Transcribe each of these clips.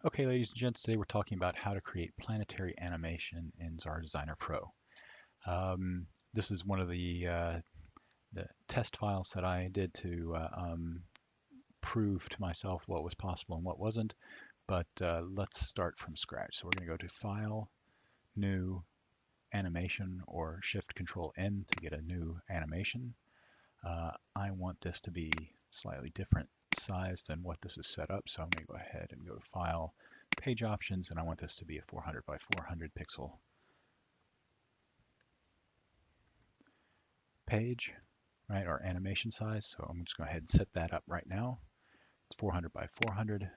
Okay, ladies and gents, today we're talking about how to create planetary animation in Xara Designer Pro. This is one of the test files that I did to prove to myself what was possible and what wasn't, but let's start from scratch. So we're going to go to File, New, Animation, or Shift Control N to get a new animation. I want this to be slightly different size than what this is set up, so I'm going to go ahead and go to File, Page Options, and I want this to be a 400 by 400 pixel page, right, or animation size. So I'm just going to go ahead and set that up right now. It's 400 by 400.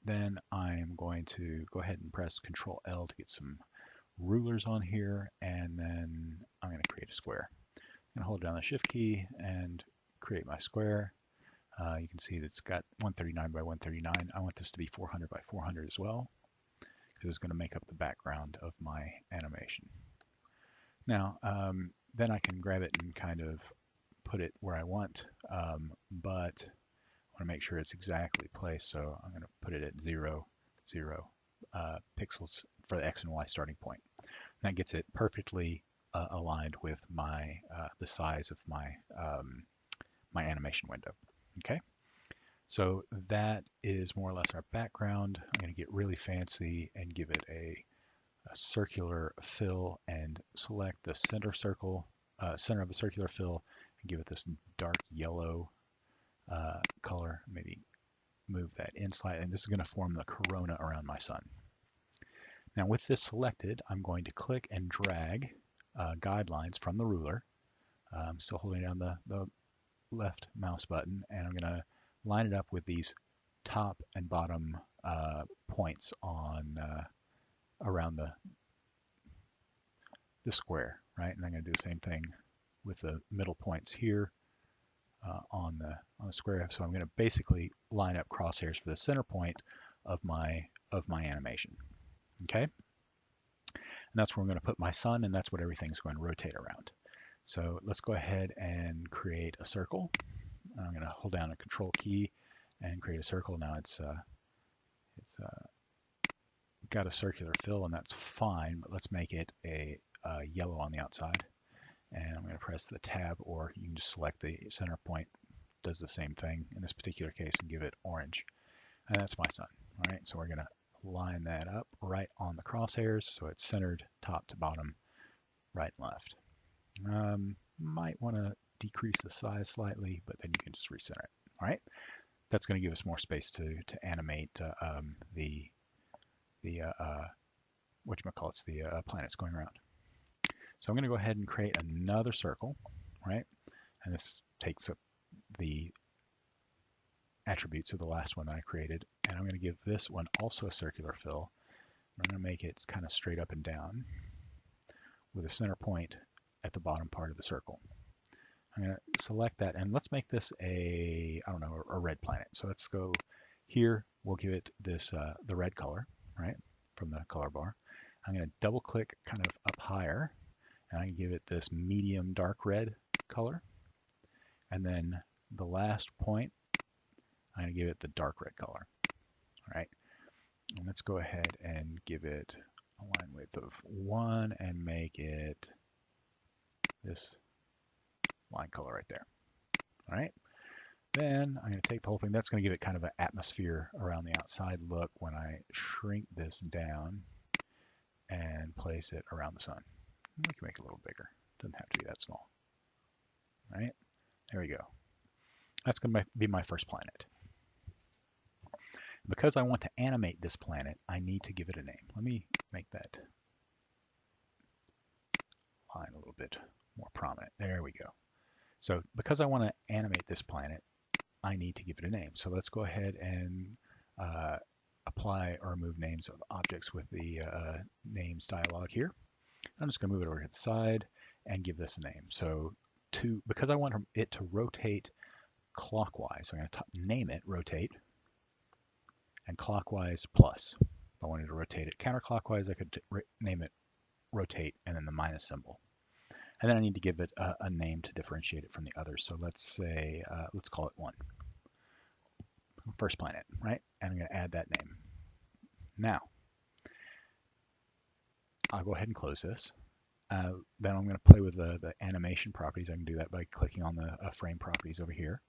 Then I'm going to go ahead and press Control L to get some rulers on here, and then I'm going to create a square. I'm going to hold down the Shift key and create my square. You can see that it's got 139 by 139. I want this to be 400 by 400 as well, because it's going to make up the background of my animation. Now, then I can grab it and kind of put it where I want, but I want to make sure it's exactly placed, so I'm going to put it at 0, 0 pixels for the X and Y starting point. That gets it perfectly aligned with my the size of my my animation window. Okay, so that is more or less our background. I'm going to get really fancy and give it a circular fill and select the center circle, center of the circular fill, and give it this dark yellow color. Maybe move that in slightly, and this is going to form the corona around my sun. Now with this selected, I'm going to click and drag guidelines from the ruler. I'm still holding down the left mouse button, and I'm going to line it up with these top and bottom points on around the square, right? And I'm going to do the same thing with the middle points here on the square. So I'm going to basically line up crosshairs for the center point of my animation. Okay, and that's where I'm going to put my sun, and that's what everything's going to rotate around. So let's go ahead and create a circle. I'm going to hold down a Control key and create a circle. Now it's got a circular fill, and that's fine, but let's make it a yellow on the outside. And I'm going to press the tab, or you can just select the center point. Does the same thing in this particular case and give it orange. And that's my sun. All right, so we're going to line that up right on the crosshairs so it's centered top to bottom, right and left. Might want to decrease the size slightly, but then you can just recenter it. All right, that's going to give us more space to animate the whatchamacallits, the planets going around. So I'm going to go ahead and create another circle, right? And this takes up the attributes of the last one that I created. And I'm going to give this one also a circular fill. I'm going to make it kind of straight up and down with a center point at the bottom part of the circle. I'm going to select that, and let's make this a, I don't know, a red planet. So let's go here. We'll give it this the red color, right, from the color bar. I'm going to double click kind of up higher, and I can give it this medium dark red color. And then the last point, I'm going to give it the dark red color. All right. And let's go ahead and give it a line width of 1 and make it this line color right there. All right. Then I'm going to take the whole thing. That's going to give it kind of an atmosphere around the outside look when I shrink this down and place it around the sun. We can make it a little bigger. Doesn't have to be that small. All right. There we go. That's going to be my first planet. Because I want to animate this planet, I need to give it a name. Let me make that line a little bit more prominent. There we go. So because I want to animate this planet, I need to give it a name. So let's go ahead and apply or remove names of objects with the names dialog here. I'm just going to move it over to the side and give this a name. So because I want it to rotate clockwise, I'm going to name it rotate, and clockwise plus. If I wanted to rotate it counterclockwise, I could name it rotate and then the minus symbol. And then I need to give it a name to differentiate it from the others. So let's say, let's call it 1. First planet, right? And I'm going to add that name. Now, I'll go ahead and close this. Then I'm going to play with the animation properties. I can do that by clicking on the frame properties over here.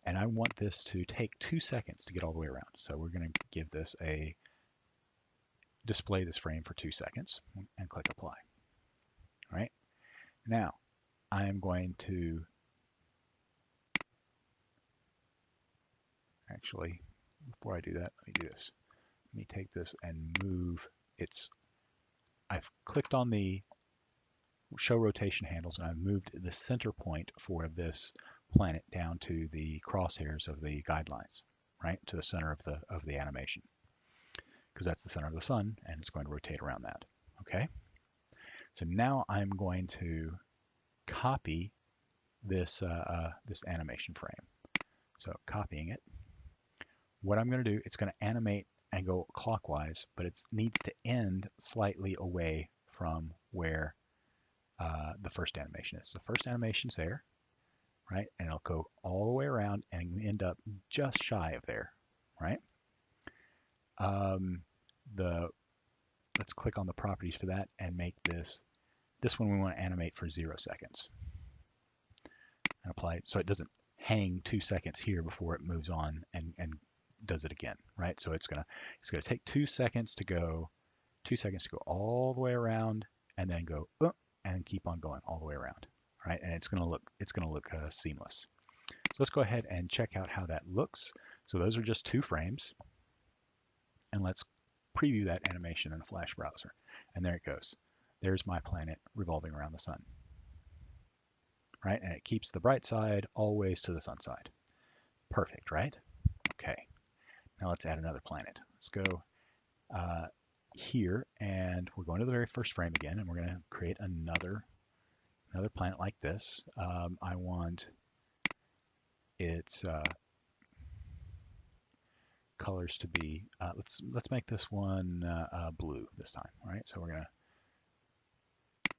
And I want this to take 2 seconds to get all the way around. So we're going to give this a display this frame for 2 seconds and click apply. All right. Now I am going to actually, before I do that, let me do this. Let me take this and move I've clicked on the show rotation handles and I've moved the center point for this planet down to the crosshairs of the guidelines, right? To the center of the animation. Because that's the center of the sun and it's going to rotate around that. Okay? So now I'm going to copy this this animation frame. So copying it. What I'm going to do, it's going to animate and go clockwise, but it needs to end slightly away from where the first animation is. The first animation's there, right? And it'll go all the way around and end up just shy of there, right? Let's click on the properties for that and make this one we want to animate for 0 seconds. And apply it so it doesn't hang 2 seconds here before it moves on and does it again, right? So it's gonna take 2 seconds to go, 2 seconds to go all the way around, and then go and keep on going all the way around, right? And it's gonna look seamless. So let's go ahead and check out how that looks. So those are just 2 frames, and let's preview that animation in the Flash browser. And there it goes. There's my planet revolving around the sun, right? And it keeps the bright side always to the sun side. Perfect, right? Okay. Now let's add another planet. Let's go here, and we're going to the very first frame again, and we're going to create another planet like this. I want its colors to be. Let's make this one blue this time. All right. So we're going to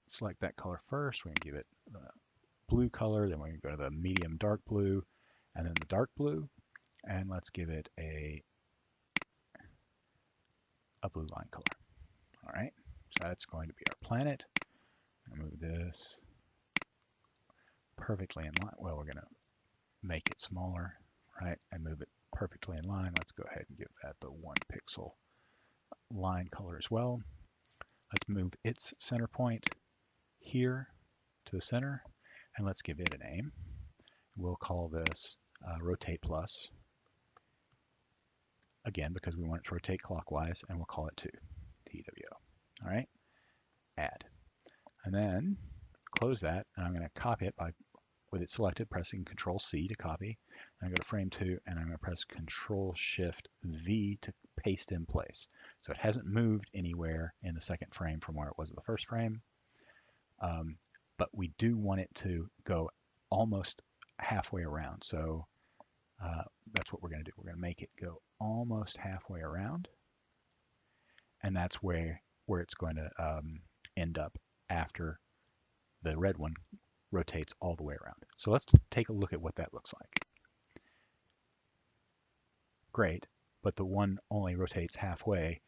select that color first. We're going to give it the blue color. Then we're going to go to the medium dark blue, and then the dark blue, and let's give it a blue line color. All right, so that's going to be our planet. I'm going to move this perfectly in line. Well, we're going to make it smaller, right, and move it perfectly in line. Let's go ahead and give that the 1 pixel line color as well. Let's move its center point here to the center, and let's give it a name. We'll call this rotate plus. Again, because we want it to rotate clockwise, and we'll call it 2, TWO. All right, add. And then close that, and I'm going to copy it with it selected, pressing Control-C to copy. And I go to frame 2, and I'm going to press Control-Shift-V to paste in place. So it hasn't moved anywhere in the second frame from where it was in the first frame. But we do want it to go almost halfway around. So that's what we're going to do. We're going to make it go almost halfway around, and that's where it's going to end up after the red one rotates all the way around. So let's take a look at what that looks like. Great, but the one only rotates halfway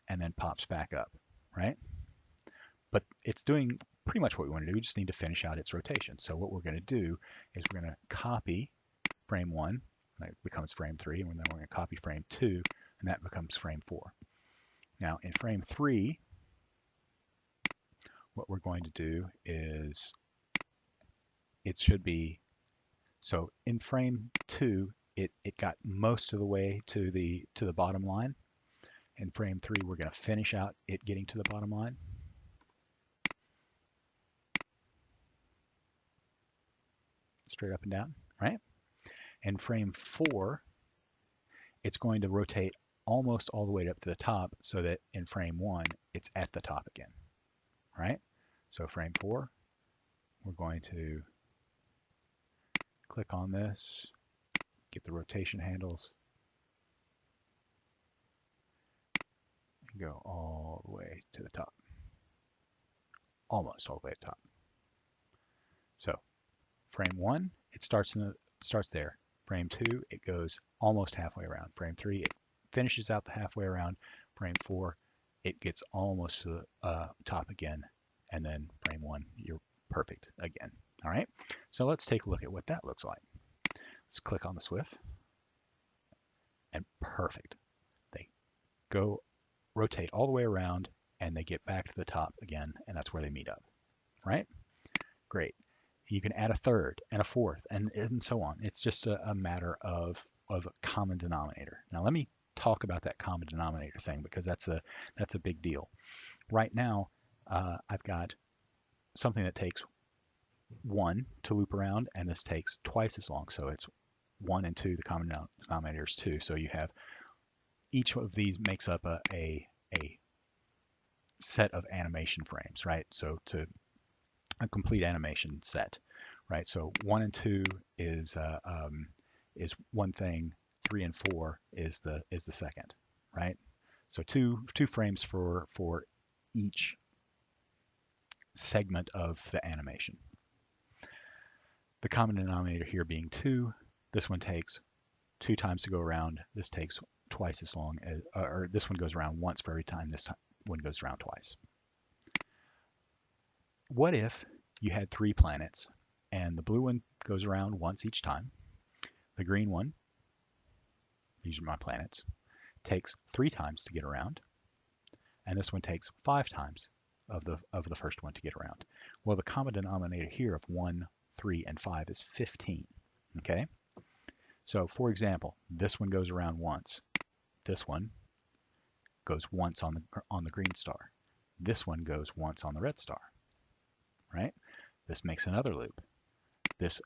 and then pops back up, right? But it's doing pretty much what we want to do. We just need to finish out its rotation. So what we're going to do is we're going to copy frame 1, that becomes frame 3, and then we're going to copy frame 2, and that becomes frame 4. Now in frame 3, what we're going to do is it should be, so in frame 2, it got most of the way to the bottom line. In frame 3, we're going to finish out it getting to the bottom line. Straight up and down, right? In frame 4, it's going to rotate almost all the way up to the top so that in frame 1, it's at the top again, right? So frame 4, we're going to click on this, get the rotation handles, and go all the way to the top. Almost all the way to the top. So frame 1, it starts there. Frame 2, it goes almost halfway around. Frame 3, it finishes out the halfway around. frame 4, it gets almost to the top again, and then frame 1, you're perfect again. All right, so let's take a look at what that looks like. Let's click on the Swift, and perfect. They go rotate all the way around, and they get back to the top again, and that's where they meet up, right? Great. You can add a third and a fourth, and so on. It's just a matter of a common denominator. Now let me talk about that common denominator thing, because that's a big deal. Right now, I've got something that takes 1 to loop around, and this takes twice as long. So it's 1 and 2, the common denominator is 2. So you have each of these makes up a set of animation frames, right? So to a complete animation set, right? So 1 and 2 is one thing, 3 and 4 is the second, right? So two frames for each segment of the animation. The common denominator here being 2. This one takes 2 times to go around. This takes twice as long as, or this one goes around once for every time. This one goes around twice. What if you had 3 planets, and the blue one goes around once each time? The green one, these are my planets, takes 3 times to get around, and this one takes 5 times of the first one to get around. Well, the common denominator here of 1, 3, and 5 is 15. Okay? So, for example, this one goes around once. This one goes once on the green star. This one goes once on the red star. Right? This makes another loop. This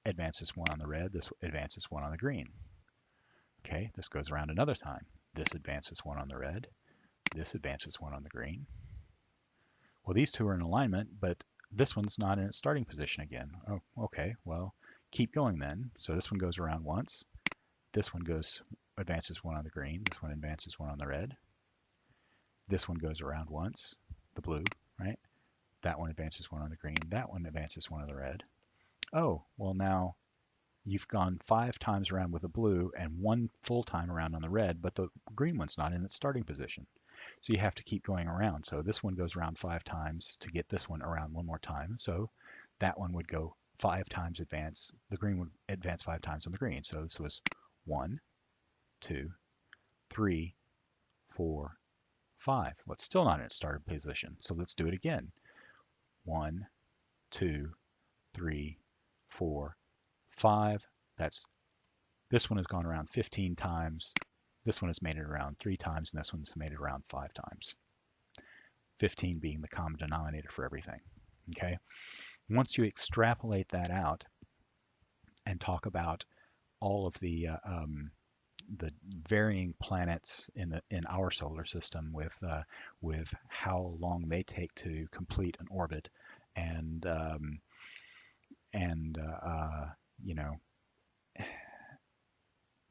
advances 1 on the red. This advances 1 on the green. Okay, this goes around another time. This advances 1 on the red. This advances 1 on the green. Well, these two are in alignment, but this one's not in its starting position again. Oh, okay, well, keep going then. So this one goes around once. This one advances 1 on the green. This one advances 1 on the red. This one goes around once, the blue, right? That one advances 1 on the green. That one advances 1 on the red. Oh, well now you've gone 5 times around with the blue and 1 full time around on the red, but the green one's not in its starting position. So you have to keep going around. So this one goes around 5 times to get this one around 1 more time. So that one would go 5 times advance. The green would advance 5 times on the green. So this was 1, 2, 3, 4, 5. Well, it's still not in its starting position. So let's do it again. 1, 2, 3, 4, 5. This one has gone around 15 times. This one has made it around 3 times, and this one's made it around 5 times. 15 being the common denominator for everything. Okay. Once you extrapolate that out and talk about all of the varying planets in our solar system with how long they take to complete an orbit, and you know,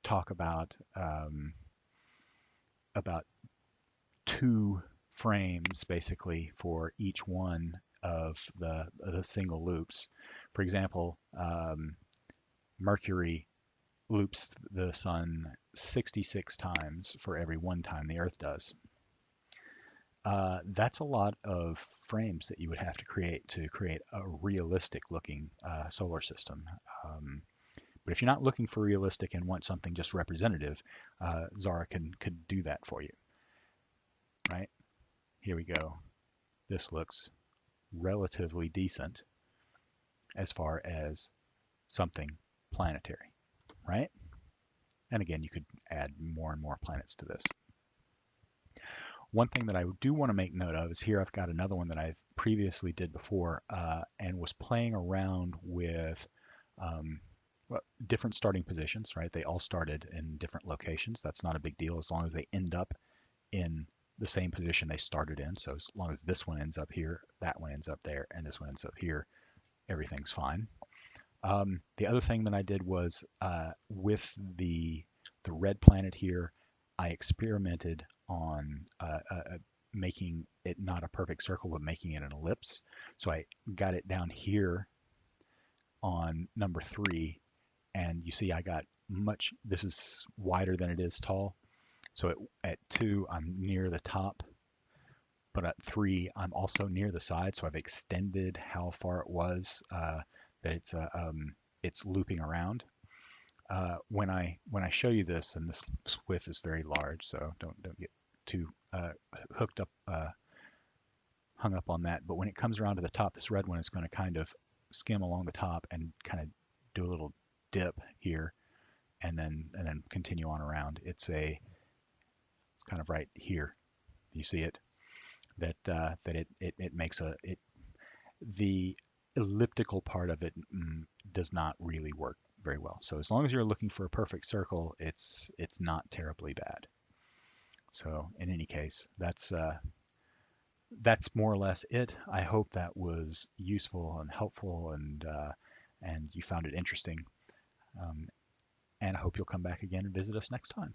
talk about 2 frames basically for each one of the single loops. For example, Mercury loops the sun 66 times for every 1 time the Earth does. That's a lot of frames that you would have to create a realistic looking solar system. But if you're not looking for realistic and want something just representative, Xara could do that for you. Right? Here we go. This looks relatively decent as far as something planetary, right? And again, you could add more and more planets to this. One thing that I do want to make note of is here I've got another one that I previously did before and was playing around with different starting positions, right? They all started in different locations. That's not a big deal as long as they end up in the same position they started in. So as long as this one ends up here, that one ends up there, and this one ends up here, everything's fine. The other thing that I did was with the red planet here, I experimented on making it not a perfect circle, but making it an ellipse. So I got it down here on number 3, and you see I got this is wider than it is tall. So at 2, I'm near the top, but at 3, I'm also near the side. So I've extended how far it was that it's looping around. When I show you this, and this SWIF is very large, so don't get too hooked up, hung up on that. But when it comes around to the top, this red one is going to kind of skim along the top and kind of do a little dip here, and then continue on around. It's kind of right here. You see it? That it makes the elliptical part of it does not really work very well. So as long as you're looking for a perfect circle, it's not terribly bad. So in any case, that's more or less it. I hope that was useful and helpful, and you found it interesting. Um, and I hope you'll come back again and visit us next time.